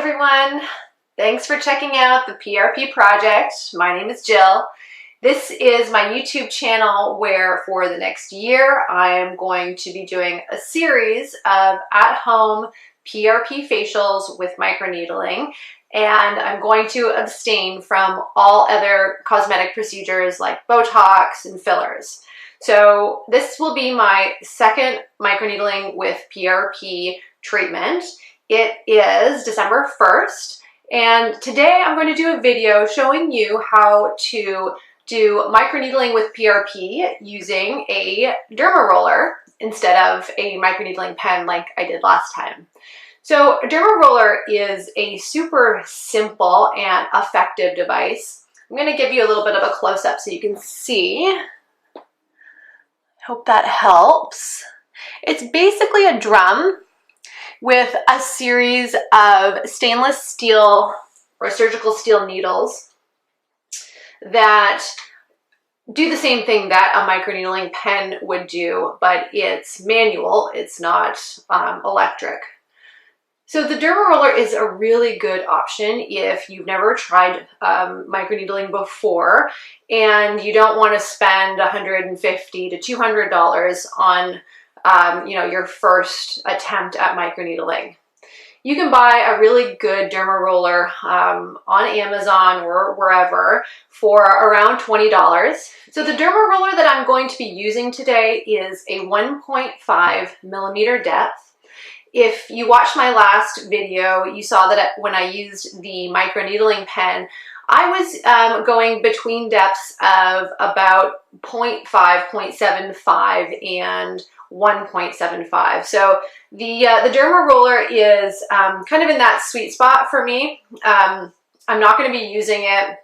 everyone. Thanks for checking out the PRP project. My name is Jill. This is my YouTube channel where for the next year I am going to be doing a series of at-home PRP facials with microneedling, and I'm going to abstain from all other cosmetic procedures like Botox and fillers. So this will be my second microneedling with PRP treatment. It is December 1st, and today I'm going to do a video showing you how to do microneedling with PRP using a Dermaroller instead of a microneedling pen like I did last time. So a Dermaroller is a super simple and effective device. I'm going to give you a little bit of a close-up so you can see. Hope that helps. It's basically a drum with a series of stainless steel or surgical steel needles that do the same thing that a microneedling pen would do, but it's manual, it's not electric. So the Dermaroller is a really good option if you've never tried microneedling before and you don't want to spend $150 to $200 on your first attempt at microneedling. You can buy a really good Dermaroller on Amazon or wherever for around $20. So the Dermaroller that I'm going to be using today is a 1.5 millimeter depth. If you watched my last video, you saw that when I used the microneedling pen, I was going between depths of about 0.5, 0.75, and 1.75. So the Dermaroller is kind of in that sweet spot for me. I'm not going to be using it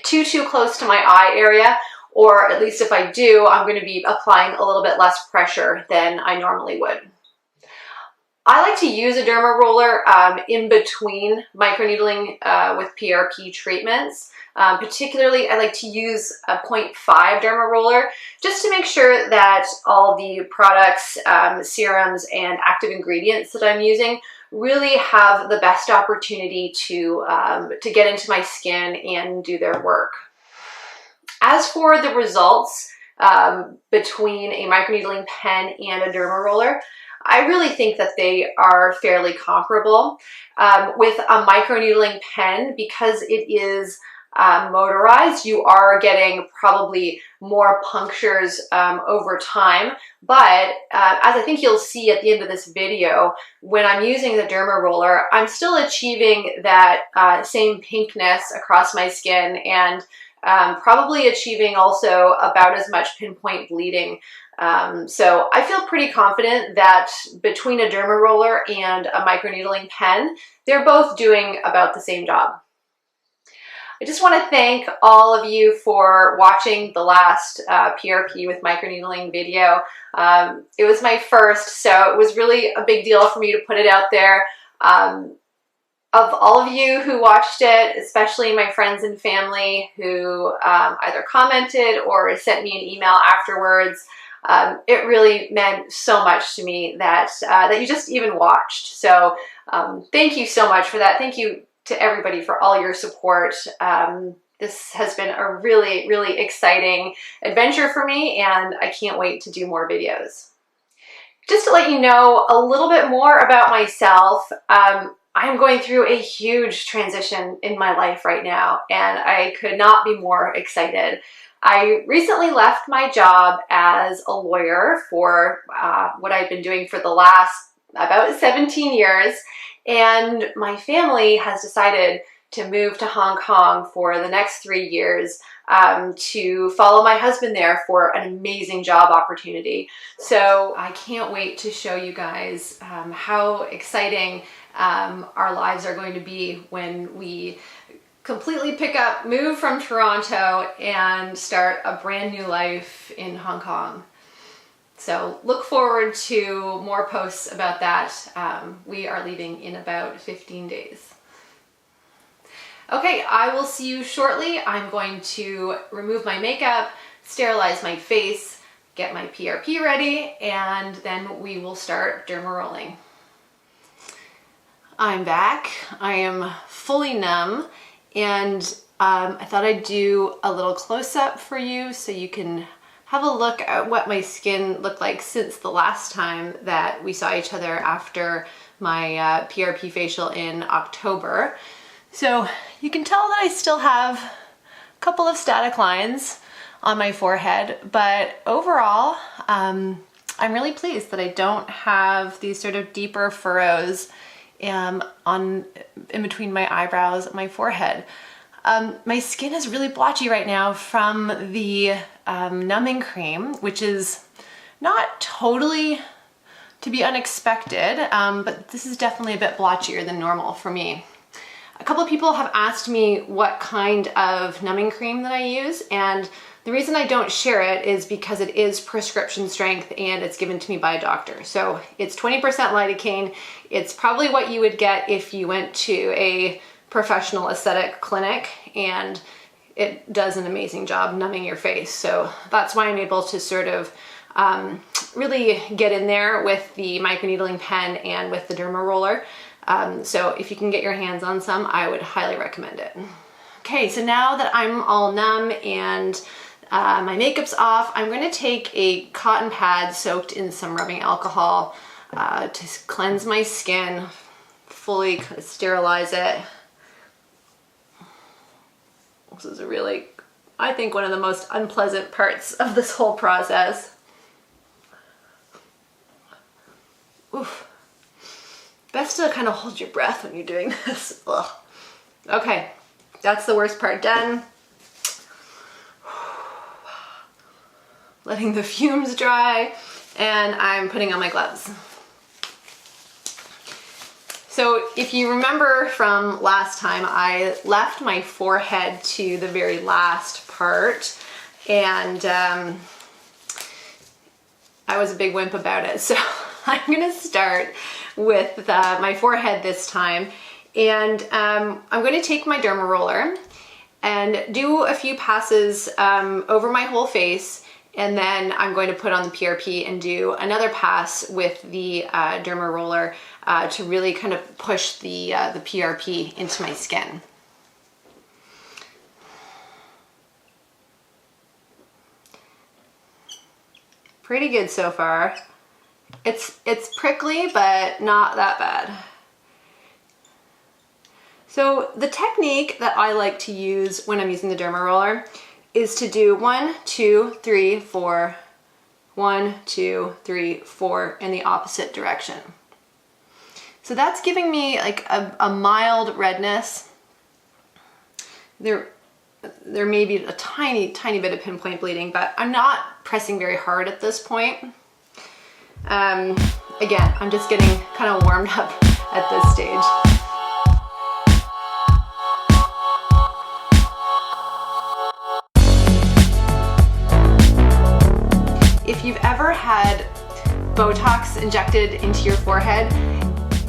too close to my eye area, or at least if I do, I'm going to be applying a little bit less pressure than I normally would. I like to use a Dermaroller in between microneedling with PRP treatments. Particularly, I like to use a 0.5 Dermaroller just to make sure that all the products, serums, and active ingredients that I'm using really have the best opportunity to get into my skin and do their work. As for the results between a microneedling pen and a Dermaroller, I really think that they are fairly comparable. With a microneedling pen, because it is motorized, you are getting probably more punctures over time, but as I think you'll see at the end of this video, when I'm using the Dermaroller, I'm still achieving that same pinkness across my skin and probably achieving also about as much pinpoint bleeding. So I feel pretty confident that between a Dermaroller and a microneedling pen, they're both doing about the same job. I just want to thank all of you for watching the last PRP with microneedling video. It was my first, so it was really a big deal for me to put it out there. Of all of you who watched it, especially my friends and family who either commented or sent me an email afterwards, it really meant so much to me that you just even watched. So thank you so much for that. Thank you to everybody for all your support. This has been a really exciting adventure for me, and I can't wait to do more videos. Just to let you know a little bit more about myself, I'm going through a huge transition in my life right now, and I could not be more excited. I recently left my job as a lawyer for what I've been doing for the last about 17 years, and my family has decided to move to Hong Kong for the next 3 years to follow my husband there for an amazing job opportunity. So I can't wait to show you guys how exciting our lives are going to be when we completely move from Toronto and start a brand new life in Hong Kong. So look forward to more posts about that. We are leaving in about 15 days. Okay, I will see you shortly. I'm going to remove my makeup, sterilize my face, get my PRP ready, and then we will start dermarolling. I'm back. I am fully numb, and I thought I'd do a little close-up for you so you can have a look at what my skin looked like since the last time that we saw each other after my PRP facial in October. So you can tell that I still have a couple of static lines on my forehead, but overall, I'm really pleased that I don't have these sort of deeper furrows in between my eyebrows and my forehead. My skin is really blotchy right now from the numbing cream, which is not totally to be unexpected, but this is definitely a bit blotchier than normal for me. A couple of people have asked me what kind of numbing cream that I use, and the reason I don't share it is because it is prescription strength and it's given to me by a doctor. So it's 20% lidocaine. It's probably what you would get if you went to a professional aesthetic clinic, and it does an amazing job numbing your face. So that's why I'm able to sort of really get in there with the microneedling pen and with the Dermaroller. So if you can get your hands on some, I would highly recommend it. Okay, so now that I'm all numb and my makeup's off, I'm going to take a cotton pad soaked in some rubbing alcohol to cleanse my skin, fully sterilize it. This is really, I think, one of the most unpleasant parts of this whole process. Oof. Best to kind of hold your breath when you're doing this. Ugh. Okay, that's the worst part done. Letting the fumes dry, and I'm putting on my gloves. So if you remember from last time, I left my forehead to the very last part, and I was a big wimp about it. So I'm gonna start with my forehead this time, and I'm gonna take my Dermaroller and do a few passes over my whole face, and then I'm going to put on the PRP and do another pass with the Dermaroller to really kind of push the PRP into my skin. Pretty good so far. It's prickly, but not that bad. So the technique that I like to use when I'm using the Dermaroller is to do 1, 2, 3, 4, 1, 2, 3, 4 in the opposite direction. So that's giving me like a mild redness. There may be a tiny bit of pinpoint bleeding, but I'm not pressing very hard at this point. Again, I'm just getting kind of warmed up at this stage. If you've ever had Botox injected into your forehead,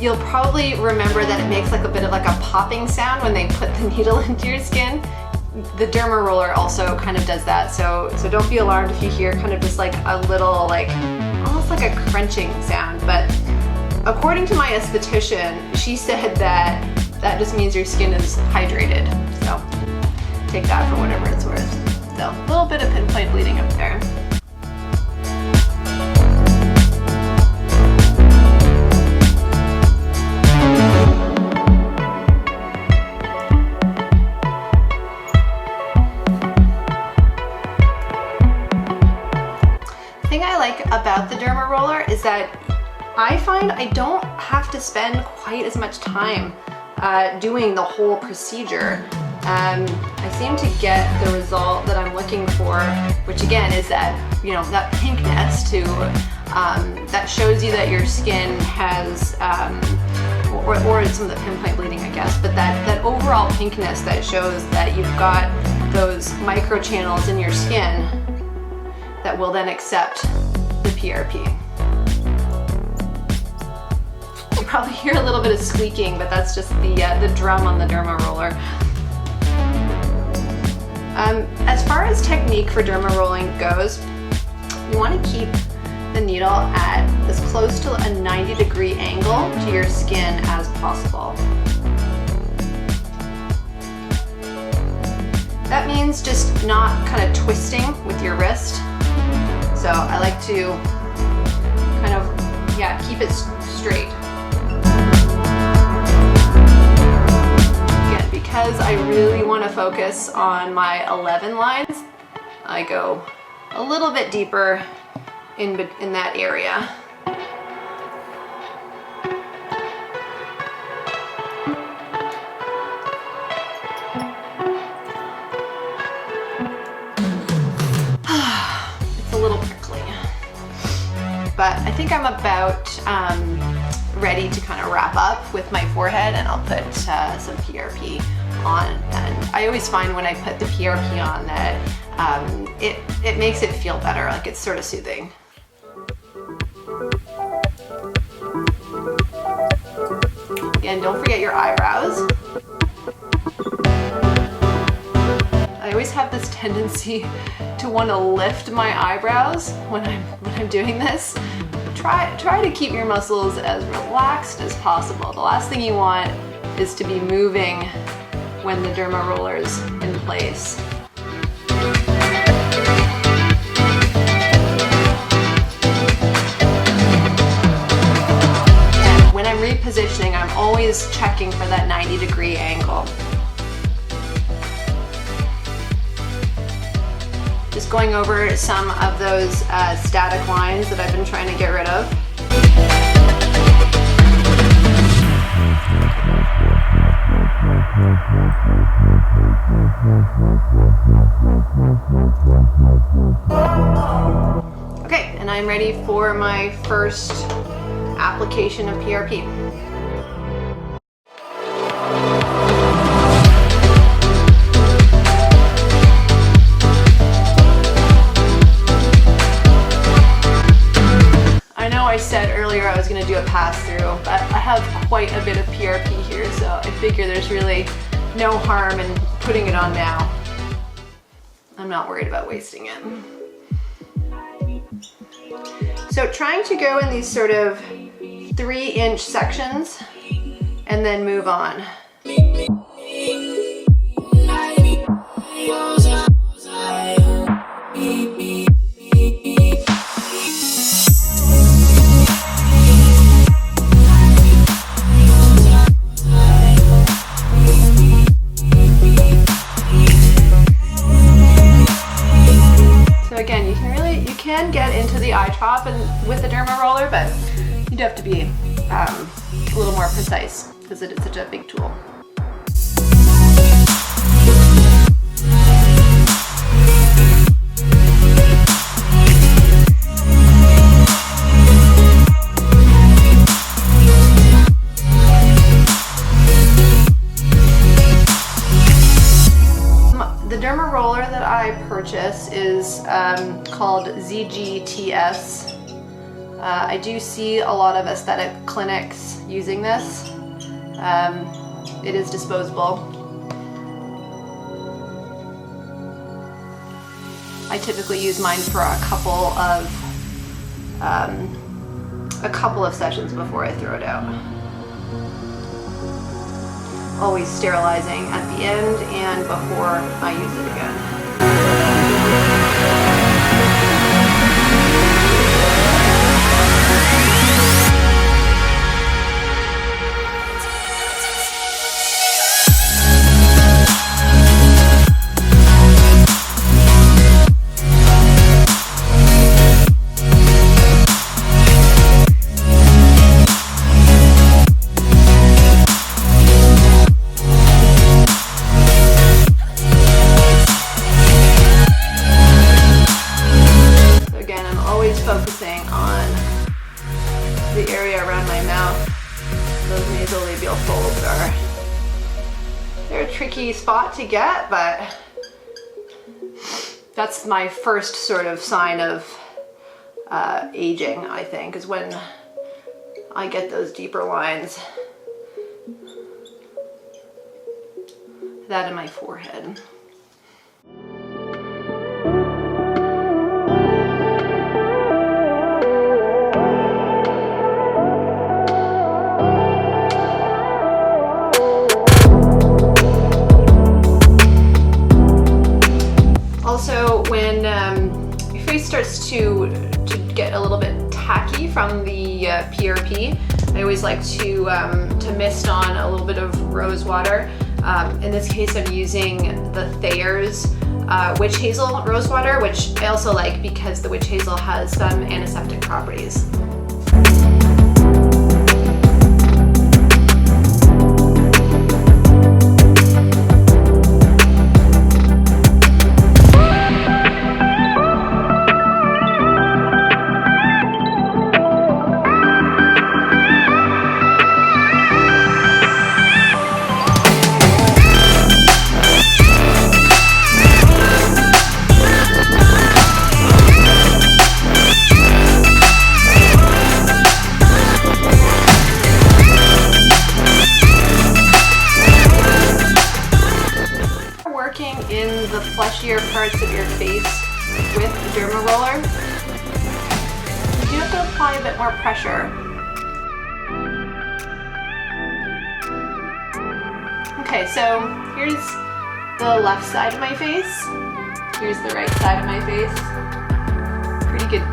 you'll probably remember that it makes like a bit of like a popping sound when they put the needle into your skin. The Dermaroller also kind of does that, so don't be alarmed if you hear kind of just like a little, like almost like a crunching sound. But according to my esthetician, she said that just means your skin is hydrated. So take that for whatever it's worth. So a little bit of pinpoint bleeding up there. About the Dermaroller is that I find I don't have to spend quite as much time doing the whole procedure. I seem to get the result that I'm looking for, which again is that, you know, that pinkness to that shows you that your skin has or some of the pinpoint bleeding, I guess, but that overall pinkness that shows that you've got those microchannels in your skin that will then accept the PRP. You probably hear a little bit of squeaking, but that's just the drum on the Dermaroller. As far as technique for Dermarolling goes, you want to keep the needle at as close to a 90-degree angle to your skin as possible. That means just not kind of twisting with your wrist. So I like to kind of, yeah, keep it straight. Again, because I really want to focus on my 11 lines, I go a little bit deeper in that area. It's a little prickly, but I think I'm about ready to kind of wrap up with my forehead, and I'll put some PRP on. And I always find when I put the PRP on that it makes it feel better, like it's sort of soothing. Again, don't forget your eyebrows. I always have this tendency to want to lift my eyebrows when I'm doing this. Try to keep your muscles as relaxed as possible. The last thing you want is to be moving when the Dermaroller is in place. And when I'm repositioning, I'm always checking for that 90-degree angle. Just going over some of those static lines that I've been trying to get rid of. Okay, and I'm ready for my first application of PRP. I said earlier I was going to do a pass-through, but I have quite a bit of PRP here, so I figure there's really no harm in putting it on now. I'm not worried about wasting it. So trying to go in these sort of 3-inch sections and then move on. Can get into the eye top and with the Dermaroller, but you'd have to be a little more precise because it is such a big tool. The Dermaroller that I purchase is called ZGTS. I do see a lot of aesthetic clinics using this. It is disposable. I typically use mine for a couple of sessions before I throw it out. Always sterilizing at the end and before I use it again. Focusing on the area around my mouth. Those nasolabial folds they're a tricky spot to get, but that's my first sort of sign of aging, I think, is when I get those deeper lines. That in my forehead. tacky from the PRP. I always like to mist on a little bit of rose water. In this case, I'm using the Thayer's witch hazel rose water, which I also like because the witch hazel has some antiseptic properties. In the fleshier parts of your face with the Dermaroller, you do have to apply a bit more pressure. Okay, so here's the left side of my face. Here's the right side of my face. Pretty good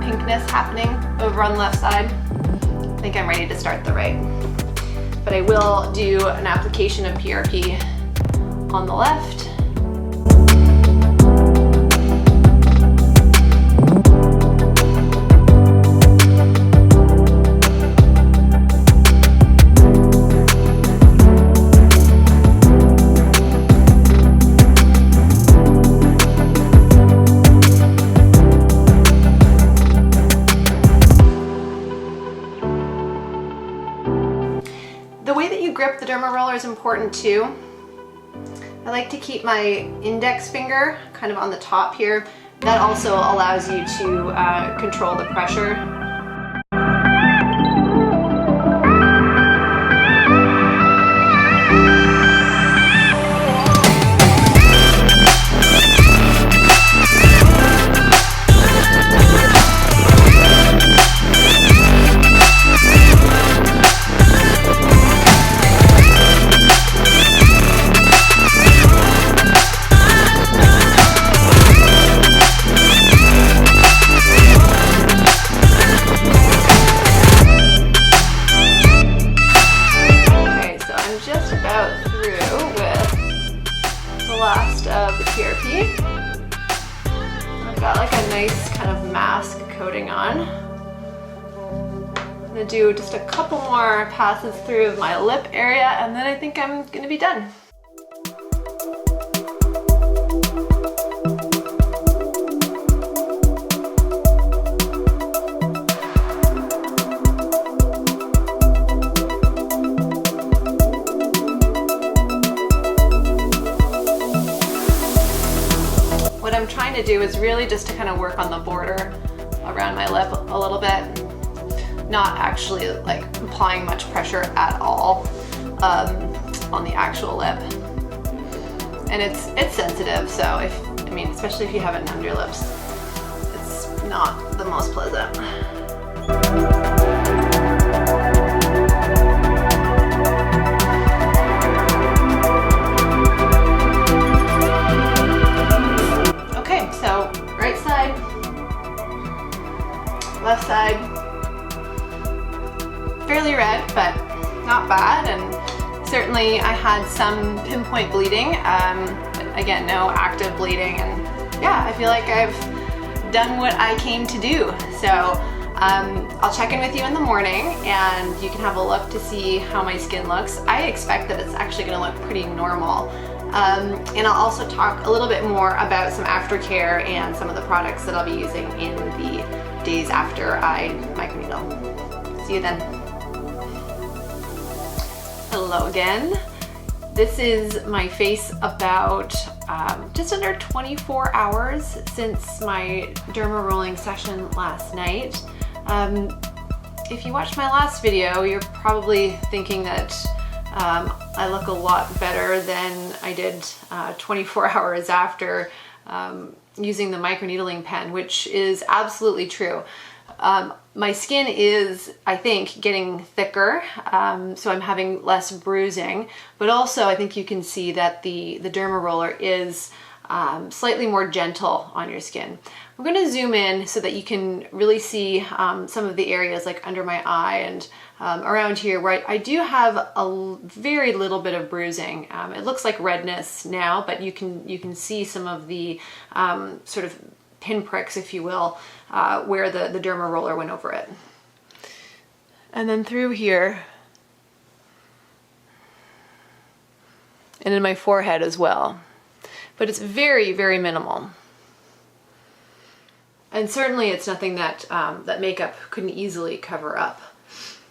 pinkness happening over on the left side. I think I'm ready to start the right. But I will do an application of PRP on the left. The way that you grip the Dermaroller is important too. I like to keep my index finger kind of on the top here. That also allows you to control the pressure. PRP. I've got like a nice kind of mask coating on. I'm gonna do just a couple more passes through my lip area and then I think I'm gonna be done. What I'm trying to do is really just to kind of work on the border around my lip a little bit, not actually like applying much pressure at all on the actual lip. And it's sensitive, so especially if you have it under your lips, it's not the most pleasant. So right side, left side, fairly red, but not bad. And certainly I had some pinpoint bleeding, but again, no active bleeding. And yeah, I feel like I've done what I came to do. So I'll check in with you in the morning and you can have a look to see how my skin looks. I expect that it's actually going to look pretty normal. And I'll also talk a little bit more about some aftercare and some of the products that I'll be using in the days after I microneedle. See you then. Hello again. This is my face about just under 24 hours since my Dermarolling session last night. If you watched my last video, you're probably thinking that I look a lot better than I did 24 hours after using the microneedling pen, which is absolutely true. My skin is, I think, getting thicker, so I'm having less bruising, but also I think you can see that the Dermaroller is slightly more gentle on your skin. I'm going to zoom in so that you can really see some of the areas like under my eye and around here where I do have a very little bit of bruising. It looks like redness now, but you can see some of the sort of pinpricks, if you will, where the Dermaroller went over it. And then through here, and in my forehead as well. But it's very, very minimal. And certainly it's nothing that, that makeup couldn't easily cover up.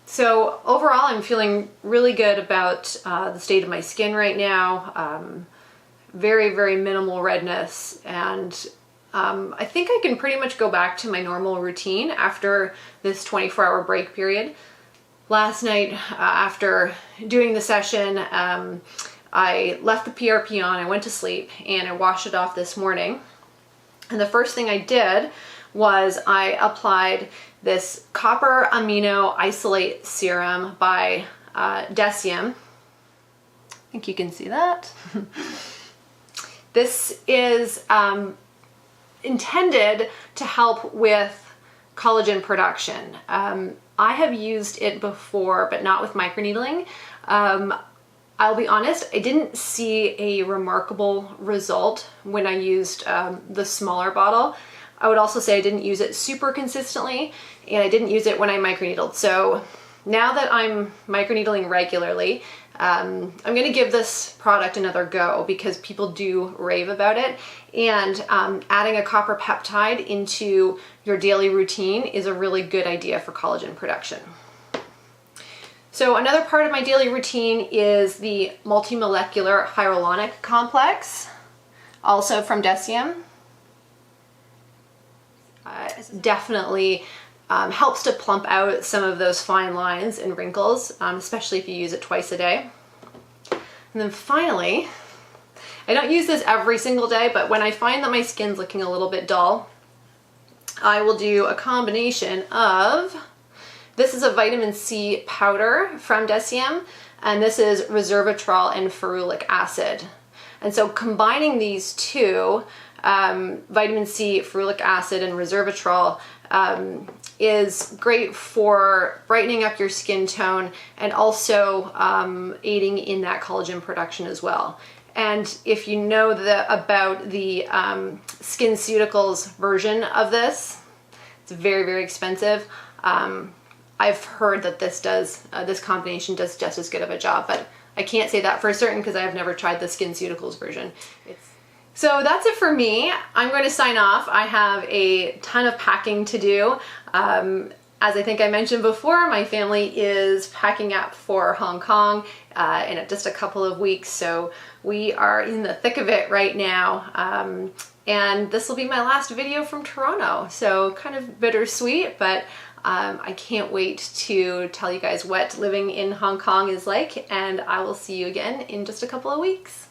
So overall, I'm feeling really good about the state of my skin right now. Very, very minimal redness. And I think I can pretty much go back to my normal routine after this 24-hour break period. Last night, after doing the session, I left the PRP on, I went to sleep, and I washed it off this morning. And the first thing I did was I applied this Copper Amino Isolate Serum by Deciem. I think you can see that. This is intended to help with collagen production. I have used it before, but not with microneedling. I'll be honest, I didn't see a remarkable result when I used the smaller bottle. I would also say I didn't use it super consistently, and I didn't use it when I microneedled. So now that I'm microneedling regularly, I'm going to give this product another go because people do rave about it. And adding a copper peptide into your daily routine is a really good idea for collagen production. So another part of my daily routine is the multimolecular hyaluronic complex, also from Deciem. Definitely helps to plump out some of those fine lines and wrinkles, especially if you use it twice a day. And then finally, I don't use this every single day, but when I find that my skin's looking a little bit dull, I will do a combination of, this is a vitamin C powder from Deciem, and this is resveratrol and ferulic acid. And so combining these two, vitamin C, ferulic acid, and resveratrol, is great for brightening up your skin tone and also aiding in that collagen production as well. And if you know about the SkinCeuticals version of this, it's very, very expensive. I've heard that this combination does just as good of a job, but I can't say that for certain because I've never tried the SkinCeuticals version. So that's it for me. I'm going to sign off. I have a ton of packing to do. As I think I mentioned before, my family is packing up for Hong Kong in just a couple of weeks. So we are in the thick of it right now. And this will be my last video from Toronto. So kind of bittersweet, but I can't wait to tell you guys what living in Hong Kong is like. And I will see you again in just a couple of weeks.